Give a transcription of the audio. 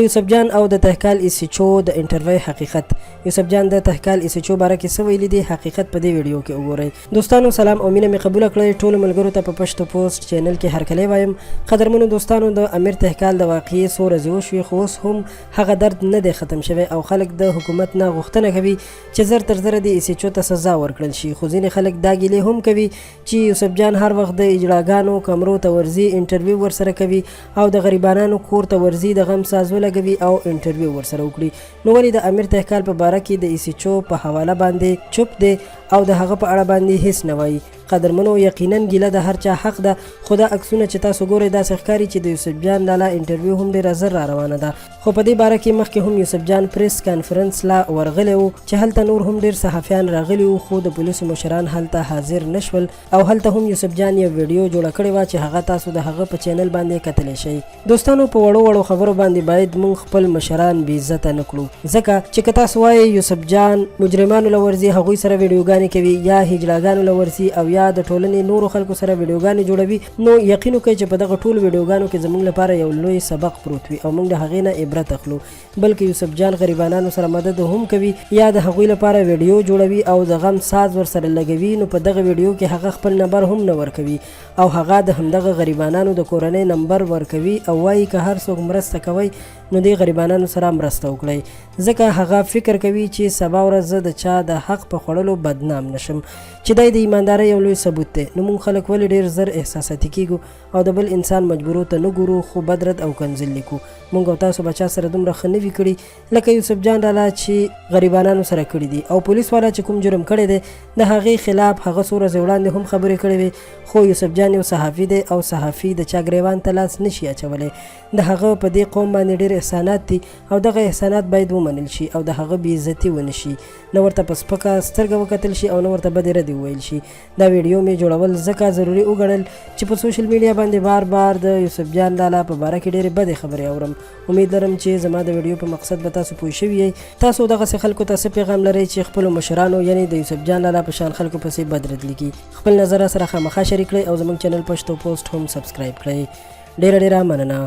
د یوسف جان او د تهکال ایسچو د انټرویو حقیقت. یوسف جان د تهکال ایسچو باره کې څه ویلي دي حقیقت په دې ویډیو کې وګورئ. دوستانو سلام او مینه مې قبول کړئ. ټولو ملګرو ته په پښتو پوسټ چینل کې هرکلی وایم. قدرمنو دوستانو د امیر تهکال د واقعې څو ورځې وشوې خو اوس هم هغه درد نه دی ختم شوی او خلک د حکومت نه غوښتنه کوي چې زر تر زره د ایسچو ته سزا ورکړل شي. خو ځینې خلک دا ګیلې هم کوي چې یوسف جان هر وخت د اجلاګانو کمرو ته ورځي انټرویو ورسره کوي او د غریبانو کور ته ورځي د غم ساز ولګوي او انټرویو ورسره وکړي. نو ولې د امیر تهکال په باره کې د ایسچو په حواله باندې چوپ دی او د هغه په اړه باندې هیڅ نه وایي؟ قدرمنو یقینا ګیله د هر چا حق ده، خو دا عکسونه چې تاسو ګورئ داسې ښکاري چې د یوسف جان لالا انټرویو هم ډېره زر را روانه ده. خو په دې باره کې مخکې هم یوسف جان پریس کانفرنس لا ورغلی و چې هلته نور هم ډېر صحافیان راغلي وو خو د پولیسو مشران هلته حاضر نشول او هلته هم یوسف جان یو ویډیو جوړه کړې وه چې هغه تاسو د هغه په چینل باندې کتلی شئ. دوستانو په وړو وړو خبرو باندې باید موږ خپل مشران بې عزته نه کړو، ځکه چې که تاسو وایئ یوسف جان مجرمانو له ورځي هغوی سره ویډیوګانې کوي یا هجلاګانو له ورځي او یا د ټولنې نورو خلکو سره ویډیوګانې جوړوي، نو یقین وکړئ چې په دغه ټولو ویډیوګانو کې زموږ لپاره یو لوی سبق پروت وي او موږ د هغې نه عبرت اخلو. بلکې یوسف جان غریبانانو سره مدد هم کوي یا د هغوی لپاره ویډیو جوړوي او د غم ساز ورسره لګوي، نو په دغه ویډیو کې هغه خپل نمبر هم نه ورکوي او هغه د همدغه غریبانانو د کورنۍ نمبر ورکوي او وایي که هر څوک مرسته کوي نو دې غریبانانو سره مرسته وکړئ، ځکه هغه فکر کوي چې سبا ورځ زه د چا د حق په خوړلو بدنام نشم، چې دی د ایماندارۍ یو لوی ثبوت دی. نو موږ خلک ولې ډېر زر احساساتي کیږو او د بل انسان مجبورو ته نه ګورو خو بدرد او کنځل لیکو. موږ او تاسو بچا سره دومره ښه نه وي کړي لکه یوسف جان لالا چې غریبانانو سره کړي دي او پولیس والا چې کوم جرم کړی دی د هغې خلاف هغه څو ورځې وړاندې هم خبرې کړې وې، خو یوسف جان یو صحافي دی او صحافي د چا ګریوان ته لاس نشي اچولی. د هغه په دې قوم باندې ډېر احسانات دي او دغه احسانات باید ومنل شي او د هغه بې عزتي ونه شي، نه ورته په سپکه سترګه وکتل شي او نه ورته بدې ردې وویل شي. دا ویډیو مې جوړول ځکه ضروري وګڼل چې په سوشل میډیا باندې بار بار د یوسف جان لالا په باره کې ډېرې بدې خبرې اورم. امید لرم چې زما د ویډیو په مقصد به تاسو پوه شوي یئ. تاسو دغسې خلکو ته څه پیغام لرئ چې خپلو مشرانو یعنې د یوسف جان لالا په شان خلکو پسې بد رد لیکي؟ خپل نظر سره خامخا شریک کړئ او زموږ چینل پښتو پوسټ هم سبسکرایب کړئ. ډېره مننه.